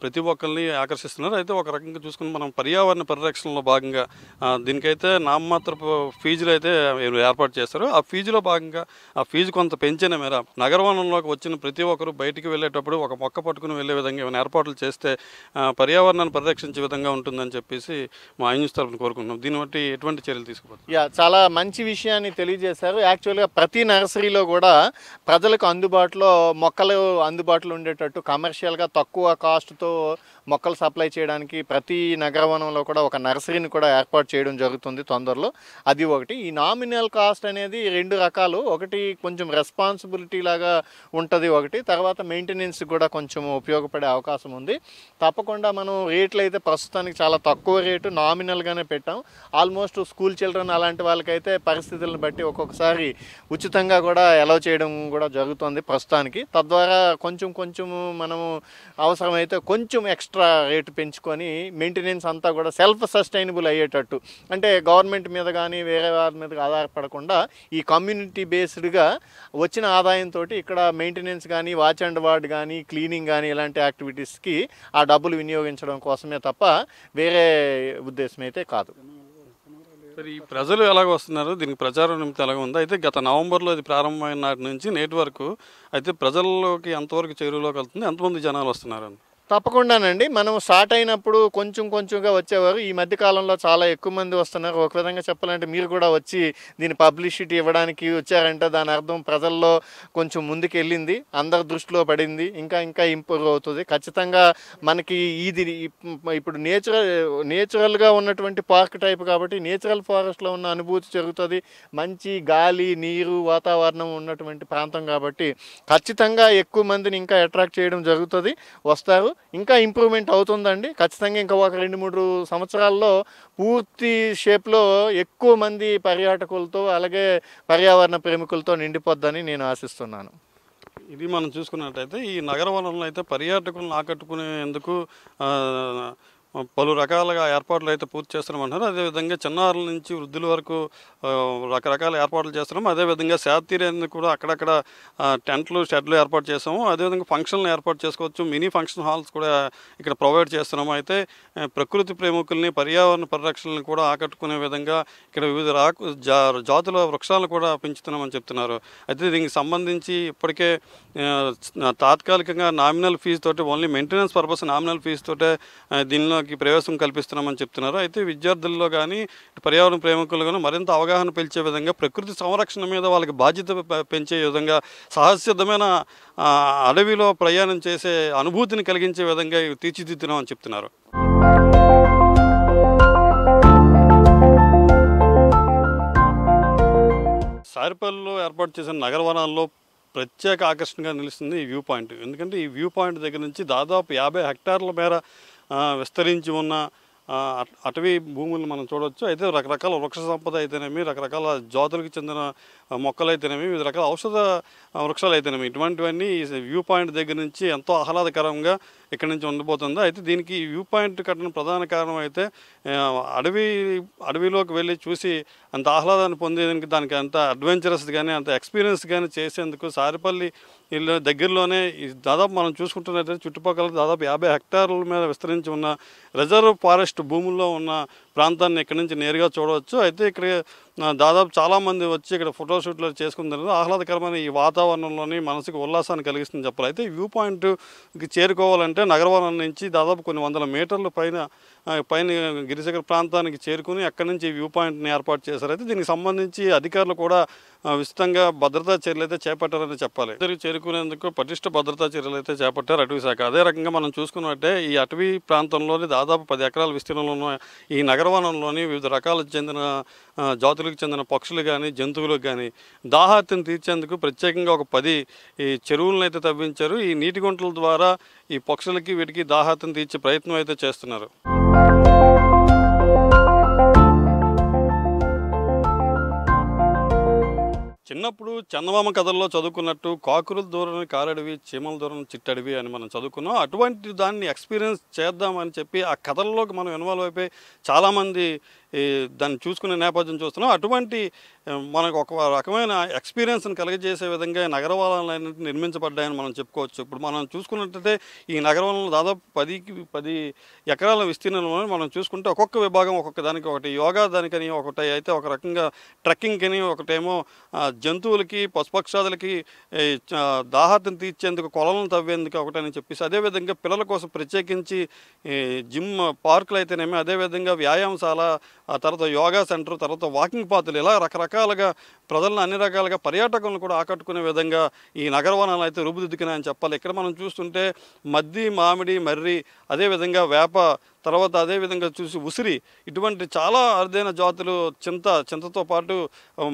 ప్రతి ఒక్కరిని ఆకర్షిస్తున్నారు. అయితే ఒక రకంగా చూసుకుని మనం పర్యావరణ పరిరక్షణలో భాగంగా దీనికైతే నామమాత్రపు ఫీజులు అయితే ఏర్పాటు చేస్తారు. ఆ ఫీజులో భాగంగా ఆ ఫీజు కొంత పెంచిన మేర నగరవనంలోకి వచ్చిన ప్రతి ఒక్కరు బయటికి వెళ్ళేటప్పుడు ఒక మొక్క పట్టుకుని వెళ్ళే విధంగా ఏమైనా ఏర్పాట్లు చేస్తే పర్యావరణాన్ని పరిరక్షించే విధంగా ఉంటుందని చెప్పేసి మా ఐన్యూస్ తరఫున కోరుకుంటున్నాం. దీన్ని బట్టి ఎటువంటి చర్యలు తీసుకోవచ్చు? చాలా మంచి విషయాన్ని తెలియజేశారు. యాక్చువల్గా ప్రతి నర్సరీలో కూడా ప్రజలకు అందుబాటులో మొక్కలు అందుబాటులో ఉండేటట్టు కమర్షియల్గా తక్కువ కాస్ట్తో మొక్కలు సప్లై చేయడానికి ప్రతి నగరవనంలో కూడా ఒక నర్సరీని కూడా ఏర్పాటు చేయడం జరుగుతుంది తొందరలో. అది ఒకటి. ఈ నామినల్ కాస్ట్ అనేది 2 రకాలు. ఒకటి కొంచెం రెస్పాన్సిబిలిటీ లాగా ఉంటుంది, ఒకటి తర్వాత మెయింటెనెన్స్ కూడా కొంచెం ఉపయోగపడే అవకాశం ఉంది. తప్పకుండా మనం రేట్లు అయితే ప్రస్తుతానికి చాలా తక్కువ రేటు నామినల్గానే పెట్టాం. ఆల్మోస్ట్ స్కూల్ చిల్డ్రన్ అలాంటి వాళ్ళకైతే పరిస్థితులను బట్టి ఒక్కొక్కసారి ఉచితంగా కూడా అలౌ చేయడం కూడా జరుగుతుంది ప్రస్తుతానికి. తద్వారా కొంచెం మనము అవసరమైతే కొంచెం ఎక్స్ట్రా రేటు పెంచుకొని మెయింటెనెన్స్ అంతా కూడా సెల్ఫ్ సస్టైనబుల్ అయ్యేటట్టు, అంటే గవర్నమెంట్ మీద కానీ వేరే వారి మీద ఆధారపడకుండా ఈ కమ్యూనిటీ బేస్డ్గా వచ్చిన ఆదాయంతో ఇక్కడ మెయింటెనెన్స్ కానీ, వాచ్ అండ్ వార్డ్ కానీ, క్లీనింగ్ కానీ ఇలాంటి యాక్టివిటీస్కి ఆ డబ్బులు వినియోగించడం కోసమే తప్ప వేరే ఉద్దేశం అయితే కాదు. ఈ ప్రజలు ఎలాగ వస్తున్నారు? దీనికి ప్రచారం నిమిత్తం ఎలాగ ఉంది? అయితే గత నవంబర్లో ఇది ప్రారంభమైన నాటి నుంచి నేటి వరకు అయితే ప్రజల్లోకి ఎంతవరకు చేరువలోకి వెళ్తుంది, ఎంతమంది జనాలు వస్తున్నారు? తప్పకుండానండి. మనం స్టార్ట్ అయినప్పుడు కొంచెంగా వచ్చేవారు. ఈ మధ్య కాలంలో చాలా ఎక్కువ మంది వస్తున్నారు. ఒక విధంగా చెప్పాలంటే మీరు కూడా వచ్చి దీని పబ్లిసిటీ ఇవ్వడానికి వచ్చారంటే దాని అర్థం ప్రజల్లో కొంచెం ముందుకు వెళ్ళింది, అందరి దృష్టిలో పడింది, ఇంకా ఇంప్రూవ్ అవుతుంది ఖచ్చితంగా. మనకి ఇది ఇప్పుడు నేచురల్గా ఉన్నటువంటి పార్క్ టైప్ కాబట్టి నేచురల్ ఫారెస్ట్లో ఉన్న అనుభూతి జరుగుతుంది. మంచి గాలి, నీరు, వాతావరణం ఉన్నటువంటి ప్రాంతం కాబట్టి ఖచ్చితంగా ఎక్కువ మందిని ఇంకా అట్రాక్ట్ చేయడం జరుగుతుంది, వస్తారు. ఇంకా ఇంప్రూవ్మెంట్ అవుతుందండి. ఖచ్చితంగా ఇంకా ఒక 2-3 సంవత్సరాల్లో పూర్తి షేప్లో ఎక్కువ మంది పర్యాటకులతో అలాగే పర్యావరణ ప్రేమికులతో నిండిపోద్దని నేను ఆశిస్తున్నాను. ఇది మనం చూసుకున్నట్టయితే ఈ నగర వనంలో అయితే పర్యాటకులను ఆకట్టుకునేందుకు పలు రకాలుగా ఏర్పాట్లు అయితే పూర్తి చేస్తున్నామంటున్నారు. అదేవిధంగా చిన్నారుల నుంచి వృద్ధుల వరకు రకరకాల ఏర్పాట్లు చేస్తున్నాము. అదేవిధంగా సేద తీరేందుకు కూడా అక్కడక్కడ టెంట్లు షెడ్లు ఏర్పాటు చేస్తాము. అదేవిధంగా ఫంక్షన్లు ఏర్పాటు చేసుకోవచ్చు. మినీ ఫంక్షన్ హాల్స్ కూడా ఇక్కడ ప్రొవైడ్ చేస్తున్నాము. అయితే ప్రకృతి ప్రేమికుల్ని పర్యావరణ పరిరక్షణని కూడా ఆకట్టుకునే విధంగా ఇక్కడ వివిధ జాతుల వృక్షాలను కూడా పెంచుతున్నామని చెప్తున్నారు. అయితే దీనికి సంబంధించి ఇప్పటికే తాత్కాలికంగా నామినల్ ఫీజు తోటి only maintenance purpose nominal fee తోటే దీనిలోకి ప్రవేశం కల్పిస్తున్నామని చెప్తున్నారు. అయితే విద్యార్థుల్లో కానీ పర్యావరణ ప్రేమికులు కానీ మరింత అవగాహన పెంచే విధంగా ప్రకృతి సంరక్షణ మీద వాళ్ళకి బాధ్యత పెంచే విధంగా సహజసిద్ధమైన అడవిలో ప్రయాణం చేసే అనుభూతిని కలిగించే విధంగా తీర్చిదిద్దుతున్నామని చెప్తున్నారు. సారిపల్లిలో ఏర్పాటు చేసిన నగర వనాల్లో ప్రత్యేక ఆకర్షణగా నిలుస్తుంది ఈ వ్యూ పాయింట్. ఎందుకంటే ఈ వ్యూ పాయింట్ దగ్గర నుంచి దాదాపు 50 హెక్టార్ల మేర విస్తరించి ఉన్న అటవీ భూములను మనం చూడవచ్చు. అయితే రకరకాల వృక్ష సంపద అయితేనేమి, రకరకాల జాతులకు చెందిన మొక్కలు అయితేనేమి, వివిధ రకాల ఔషధ వృక్షాలు అయితేనేమి, ఇటువంటివన్నీ ఈ వ్యూ పాయింట్ దగ్గర నుంచి ఎంతో ఆహ్లాదకరంగా ఇక్కడ నుంచి ఉండబోతుంది. అయితే దీనికి వ్యూ పాయింట్ కట్టిన ప్రధాన కారణం అయితే అడవిలోకి వెళ్ళి చూసి అంత ఆహ్లాదాన్ని పొందేదానికి, దానికి అంత అడ్వెంచరస్ కానీ అంత ఎక్స్పీరియన్స్ కానీ చేసేందుకు సారిపల్లి ఇల్లు దగ్గరలోనే దాదాపు మనం చూసుకుంటున్నట్లయితే చుట్టుపక్కల దాదాపు 50 హెక్టార్ల మీద విస్తరించి ఉన్న రిజర్వ్ ఫారెస్ట్ భూముల్లో ఉన్న ప్రాంతాన్ని ఇక్కడ నుంచి నేరుగా చూడవచ్చు. అయితే ఇక్కడ దాదాపు చాలామంది వచ్చి ఇక్కడ ఫోటోషూట్లు చేసుకున్న ఆహ్లాదకరమైన ఈ వాతావరణంలోని మనసుకు ఉల్లాసాన్ని కలిగిస్తుంది చెప్పాలి. అయితే వ్యూ పాయింట్కి చేరుకోవాలంటే నగరవనం నుంచి దాదాపు కొన్ని వందల మీటర్ల పైన గిరిశిఖర ప్రాంతానికి చేరుకుని అక్కడి నుంచి వ్యూ పాయింట్ని ఏర్పాటు చేశారు. అయితే దీనికి సంబంధించి అధికారులు కూడా విస్తృతంగా భద్రతా చర్యలు అయితే చేపట్టారని చెప్పాలి. ఇద్దరికి చేరుకునేందుకు పటిష్ట భద్రతా చర్యలు అయితే చేపట్టారు అటవీ శాఖ. అదే రకంగా మనం చూసుకున్నట్టే ఈ అటవీ ప్రాంతంలోని దాదాపు 10 ఎకరాల విస్తీర్ణంలో ఉన్న ఈ నగరవనంలోని వివిధ రకాలకు చెందిన జాతులకు చెందిన పక్షులు కానీ జంతువులకు కానీ దాహార్తిని తీర్చేందుకు ప్రత్యేకంగా ఒక 10 ఈ చెరువులను అయితే తవ్వించారు. ఈ నీటి గుంటల ద్వారా ఈ పక్షులకి వీటికి దాహార్తిని తీర్చే ప్రయత్నం అయితే చేస్తున్నారు. చిన్నప్పుడు చందమామ కథల్లో చదువుకున్నట్టు కాకుల దూరని కారడవి, చీమల దూరం చిట్టడివి అని మనం చదువుకున్నాం. అటువంటి దాన్ని ఎక్స్పీరియన్స్ చేద్దామని చెప్పి ఆ కథల్లోకి మనం ఇన్వాల్వ్ అయిపోయి చాలామంది దాన్ని చూసుకునే నేపథ్యం చూస్తున్నాం. అటువంటి మనకు ఒక రకమైన ఎక్స్పీరియన్స్ని కలిగజేసే విధంగా నగరవాలన్నీ నిర్మించబడ్డాయని మనం చెప్పుకోవచ్చు. ఇప్పుడు మనం చూసుకున్నట్లయితే ఈ నగరవాలంలో దాదాపు 10 ఎకరాల విస్తీర్ణంలో మనం చూసుకుంటే ఒక్కొక్క విభాగం ఒక్కొక్క దానికి, ఒకటి యోగా దానికని, ఒకటి అయితే ఒక రకంగా ట్రెక్కింగ్కని, ఒకటేమో జంతువులకి పశుపక్షాదులకి దాహార్తిని తీర్చేందుకు కొలలను తవ్వేందుకు ఒకటని చెప్పేసి, అదేవిధంగా పిల్లల కోసం ప్రత్యేకించి జిమ్ పార్కులు అయితేనేమి, అదేవిధంగా వ్యాయామశాల, ఆ తర్వాత యోగా సెంటర్, తర్వాత వాకింగ్ పాతులు, ఇలా రకరకాలుగా ప్రజలను అన్ని రకాలుగా పర్యాటకులను కూడా ఆకట్టుకునే విధంగా ఈ నగరవనాలు అయితే రూపుదిద్దుకున్నాయని చెప్పాలి. ఇక్కడ మనం చూస్తుంటే మద్ది, మామిడి, మర్రి, అదేవిధంగా వేప, తర్వాత అదేవిధంగా చూసి ఉసిరి, ఇటువంటి చాలా అరుదైన జాతులు, చింతతో పాటు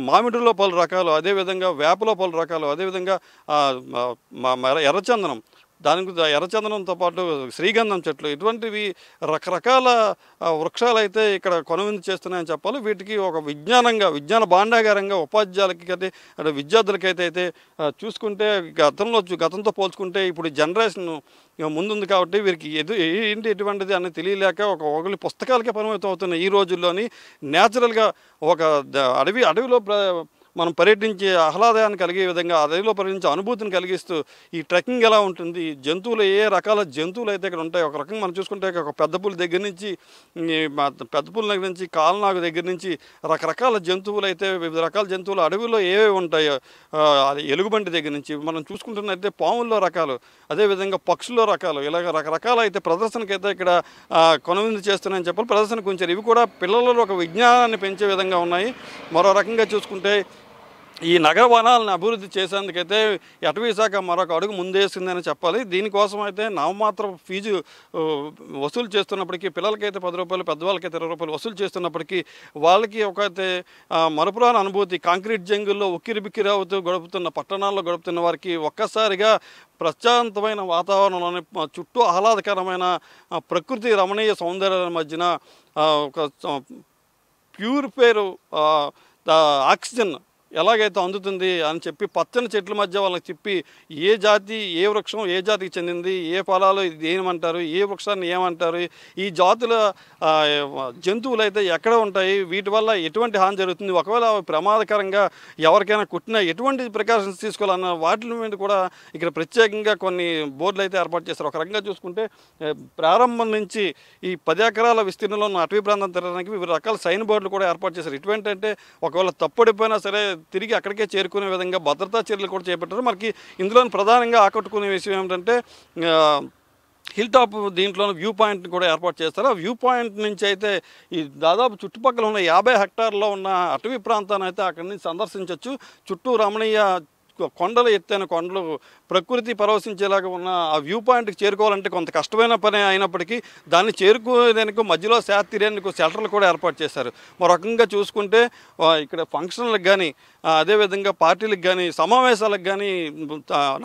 మామిడిలో పలు రకాలు, అదేవిధంగా వేపలో పలు రకాలు, అదేవిధంగా ఎర్రచందనం, దానికి ఎర్రచందనంతో పాటు శ్రీగంధం చెట్లు, ఇటువంటివి రకరకాల వృక్షాలు అయితే ఇక్కడ కొనుగోలు చేస్తున్నాయని చెప్పాలి. వీటికి ఒక విజ్ఞాన భాండాగారంగా ఉపాధ్యాయులకి అయితే విద్యార్థులకైతే చూసుకుంటే గతంతో పోల్చుకుంటే ఇప్పుడు జనరేషన్ ముందుంది కాబట్టి వీరికి ఏంటి ఎటువంటిది అని తెలియలేక ఒకరి పుస్తకాలకే పరిమితం అవుతున్న ఈ రోజుల్లోని న్యాచురల్గా ఒక అడవిలో మనం పర్యటించే ఆహ్లాదాన్ని కలిగే విధంగా అడవిలో పర్యటించే అనుభూతిని కలిగిస్తూ ఈ ట్రెక్కింగ్ ఎలా ఉంటుంది, జంతువులు ఏ రకాల జంతువులు అయితే ఇక్కడ ఉంటాయి. ఒక రకంగా మనం చూసుకుంటే ఒక పెద్దపులి దగ్గర నుంచి కాలనాగు దగ్గర నుంచి రకరకాల జంతువులు అయితే, వివిధ రకాల జంతువులు అడవిలో ఏవేవి ఉంటాయో, ఎలుగుబంటి దగ్గర నుంచి మనం చూసుకుంటున్నట్టే పాముల్లో రకాలు, అదేవిధంగా పక్షుల్లో రకాలు, ఇలాగ రకరకాల అయితే ప్రదర్శనకైతే ఇక్కడ కొనుగోలు చేస్తున్నాయని చెప్పాలి. ప్రదర్శనకు ఉంచారు. ఇవి కూడా పిల్లలలో ఒక విజ్ఞానాన్ని పెంచే విధంగా ఉన్నాయి. మరో రకంగా చూసుకుంటే ఈ నగర వనాలను అభివృద్ధి చేసేందుకైతే అటవీ శాఖ మరొక అడుగు ముందేసిందని చెప్పాలి. దీనికోసం అయితే నామమాత్రం ఫీజు వసూలు చేస్తున్నప్పటికీ, పిల్లలకైతే 10 రూపాయలు, పెద్దవాళ్ళకైతే 20 రూపాయలు వసూలు చేస్తున్నప్పటికీ వాళ్ళకి ఒకైతే మరపురాని అనుభూతి. కాంక్రీట్ జంగుల్లో ఉక్కిరిబిక్కిరి అవుతూ గడుపుతున్న పట్టణాల్లో గడుపుతున్న వారికి ఒక్కసారిగా ప్రశాంతమైన వాతావరణంలోని చుట్టూ ఆహ్లాదకరమైన ప్రకృతి రమణీయ సౌందర్యాల మధ్యన ఒక ప్యూరిఫైర్ ఆక్సిజన్ ఎలాగైతే అందుతుంది అని చెప్పి పచ్చని చెట్ల మధ్య వాళ్ళకి చెప్పి ఏ జాతి, ఏ వృక్షం ఏ జాతికి చెందింది, ఏ ఫలాలు ఏమంటారు, ఏ వృక్షాన్ని ఏమంటారు, ఈ జాతుల జంతువులు అయితే ఎక్కడ ఉంటాయి, వీటి వల్ల ఎటువంటి హాని జరుగుతుంది, ఒకవేళ ప్రమాదకరంగా ఎవరికైనా కుట్టినా ఎటువంటి ప్రికాషన్స్ తీసుకోవాలన్న వాటి మీద కూడా ఇక్కడ ప్రత్యేకంగా కొన్ని బోర్డులు అయితే ఏర్పాటు చేస్తారు. ఒక రకంగా చూసుకుంటే ప్రారంభం నుంచి ఈ 10 ఎకరాల విస్తీర్ణంలో ఉన్న అటవీ ప్రాంతం తిరగడానికి వివిధ రకాల సైన్ బోర్డులు కూడా ఏర్పాటు చేశారు. ఇటువంటి అంటే ఒకవేళ తప్పడిపోయినా సరే తిరిగి అక్కడికే చేరుకునే విధంగా భద్రతా చర్యలు కూడా చేపట్టారు. మనకి ఇందులో ప్రధానంగా ఆకట్టుకునే విషయం ఏమిటంటే హిల్ టాప్ దీంట్లో వ్యూ పాయింట్ని కూడా ఏర్పాటు చేస్తారు. ఆ వ్యూ పాయింట్ నుంచి అయితే ఈ దాదాపు చుట్టుపక్కల ఉన్న 50 హెక్టార్లో ఉన్న అటవీ ప్రాంతాన్ని అయితే అక్కడి నుంచి సందర్శించవచ్చు. చుట్టూ రమణీయ కొండలు, ఎత్తైన కొండలు, ప్రకృతి పరవశించేలాగా ఉన్న ఆ వ్యూ పాయింట్కి చేరుకోవాలంటే కొంత కష్టమైన పని అయినప్పటికీ దాన్ని చేరుకునేందుకు మధ్యలో తీరేందుకు షెల్టర్లు కూడా ఏర్పాటు చేశారు. మరో రకంగా చూసుకుంటే ఇక్కడ ఫంక్షన్లకు కానీ, అదేవిధంగా పార్టీలకు కానీ, సమావేశాలకు కానీ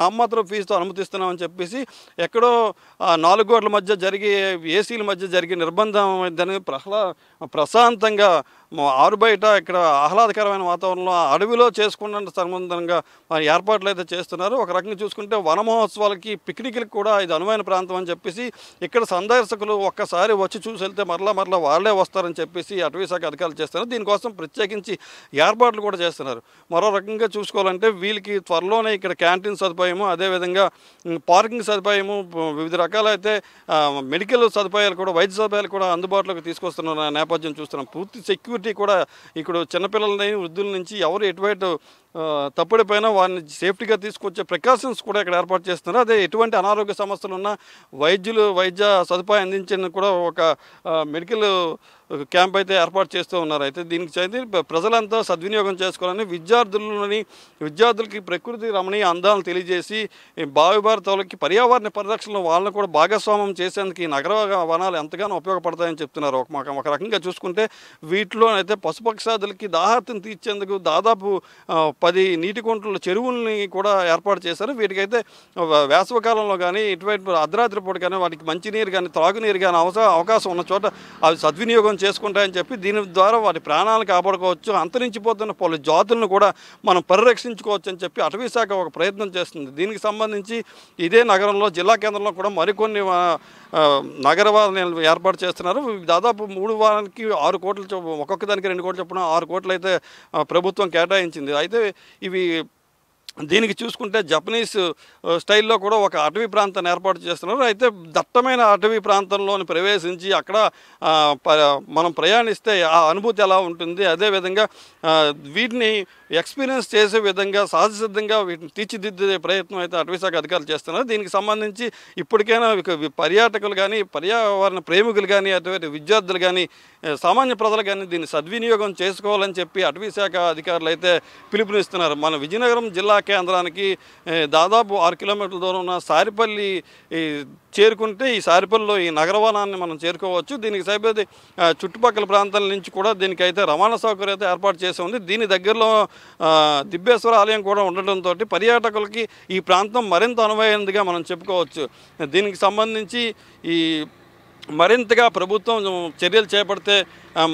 నామమాత్రం ఫీజుతో అనుమతిస్తున్నామని చెప్పేసి ఎక్కడో 4 గోడల మధ్య జరిగే, ఏసీల మధ్య జరిగే నిర్బంధం దాన్ని ప్రశాంతంగా ఆరు బయట ఇక్కడ ఆహ్లాదకరమైన వాతావరణంలో అడవిలో చేసుకున్న సంబంధంగా ఏర్పాట్లు అయితే చేస్తున్నారు. ఒక రకంగా చూసుకుంటే వన మహోత్సవాలకి, పిక్నిక్లకు కూడా ఇది అనువైన ప్రాంతం అని చెప్పేసి ఇక్కడ సందర్శకులు ఒక్కసారి వచ్చి చూసి వెళ్తే మరలా వాళ్ళే వస్తారని చెప్పేసి అటవీ శాఖ అధికారులు చేస్తున్నారు. దీనికోసం ప్రత్యేకించి ఏర్పాట్లు కూడా చేస్తున్నారు. మరో రకంగా చూసుకోవాలంటే వీళ్ళకి త్వరలోనే ఇక్కడ క్యాంటీన్ సదుపాయము, అదేవిధంగా పార్కింగ్ సదుపాయము, వివిధ రకాలైతే మెడికల్ సదుపాయాలు కూడా, వైద్య సదుపాయాలు కూడా అందుబాటులోకి తీసుకొస్తున్న నేపథ్యం చూస్తున్నాం. పూర్తి సెక్యూరిటీ కూడా ఇక్కడ చిన్నపిల్లలని, వృద్ధుల నుంచి ఎవరు ఎటువంటి తప్పుడిపోయినా వారిని సేఫ్టీగా తీసుకొచ్చే ప్రికాషన్స్ కూడా ఇక్కడ ఏర్పాటు చేస్తున్నారు. అదే ఎటువంటి అనారోగ్య సమస్యలు ఉన్నా వైద్య సదుపాయం అందించేందుకు కూడా ఒక మెడికల్ క్యాంప్ అయితే ఏర్పాటు చేస్తూ ఉన్నారు. అయితే దీనికి చేసి ప్రజలంతా సద్వినియోగం చేసుకోవాలని విద్యార్థులకి ప్రకృతి రమణీయ అందాలను తెలియజేసి భావిభారతలకి పర్యావరణ పరిరక్షణలో వాళ్ళని కూడా భాగస్వామ్యం చేసేందుకు ఈ నగర వనాలు ఎంతగానో ఉపయోగపడతాయని చెప్తున్నారు. ఒక రకంగా చూసుకుంటే వీటిలో అయితే పశుపక్షాదులకి దాహార్తిని తీర్చేందుకు దాదాపు 10 నీటి కుంటల చెరువుల్ని కూడా ఏర్పాటు చేశారు. వీటికైతే వేసవికాలంలో కానీ, ఇటువంటి అర్ధరాత్రి పూట కానీ వాటికి మంచినీరు కానీ, త్రాగునీరు కానీ అవకాశం ఉన్న చోట అవి సద్వినియోగం చేసుకుంటాయని చెప్పి దీని ద్వారా వాటి ప్రాణాలను కాపాడుకోవచ్చు, అంతరించిపోతున్న పలు జాతులను కూడా మనం పరిరక్షించుకోవచ్చు అని చెప్పి అటవీ శాఖ ఒక ప్రయత్నం చేస్తుంది. దీనికి సంబంధించి ఇదే నగరంలో, జిల్లా కేంద్రంలో కూడా మరికొన్ని నగర వాహనాలు ఏర్పాటు చేస్తున్నారు. దాదాపు 3 వారానికి 6 కోట్లు, ఒక్కొక్క దానికి 2 కోట్లు చొప్పున 6 కోట్లు అయితే ప్రభుత్వం కేటాయించింది. అయితే ఇవి దీనికి చూసుకుంటే జపనీస్ స్టైల్లో కూడా ఒక అటవీ ప్రాంతాన్ని ఏర్పాటు చేస్తున్నారు. అయితే దట్టమైన అటవీ ప్రాంతంలోని ప్రవేశించి అక్కడ మనం ప్రయాణిస్తే ఆ అనుభూతి ఎలా ఉంటుంది, అదేవిధంగా వీటిని ఎక్స్పీరియన్స్ చేసే విధంగా సహజసిద్ధంగా వీటిని తీర్చిదిద్దే ప్రయత్నం అయితే అటవీశాఖ అధికారులు చేస్తున్నారు. దీనికి సంబంధించి ఇప్పటికైనా పర్యాటకులు కానీ, పర్యావరణ ప్రేమికులు కానీ, అటువంటి విద్యార్థులు కానీ, సామాన్య ప్రజలు కానీ దీన్ని సద్వినియోగం చేసుకోవాలని చెప్పి అటవీశాఖ అధికారులు అయితే పిలుపునిస్తున్నారు. మన విజయనగరం జిల్లా కేంద్రానికి దాదాపు 6 కిలోమీటర్ల దూరం ఉన్న సారిపల్లి చేరుకుంటే ఈ సారిపల్లిలో ఈ నగరవనాన్ని మనం చేరుకోవచ్చు. దీనికి సరిపోతే చుట్టుపక్కల ప్రాంతాల నుంచి కూడా దీనికైతే రవాణా సౌకర్యం అయితే ఏర్పాటు చేసి ఉంది. దీని దగ్గరలో దిబ్బేశ్వర ఆలయం కూడా ఉండటంతో పర్యాటకులకి ఈ ప్రాంతం మరింత అనువైనదిగా మనం చెప్పుకోవచ్చు. దీనికి సంబంధించి ఈ మరింతగా ప్రభుత్వం చర్యలు చేపడితే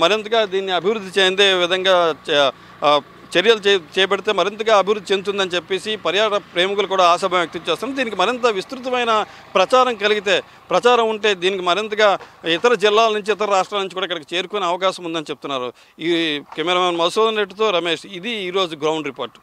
మరింతగా దీన్ని అభివృద్ధి చెందే విధంగా చర్యలు చేపడితే మరింతగా అభివృద్ధి చెందుతుందని చెప్పేసి పర్యాటక ప్రేమికులు కూడా ఆశాభావం వ్యక్తం చేస్తున్నారు. దీనికి మరింత విస్తృతమైన ప్రచారం ఉంటే దీనికి మరింతగా ఇతర జిల్లాల నుంచి, ఇతర రాష్ట్రాల నుంచి కూడా ఇక్కడికి చేరుకునే అవకాశం ఉందని చెప్తున్నారు. ఈ కెమెరామెన్ మసూద్ నెట్తో రమేష్. ఇది ఈరోజు గ్రౌండ్ రిపోర్ట్.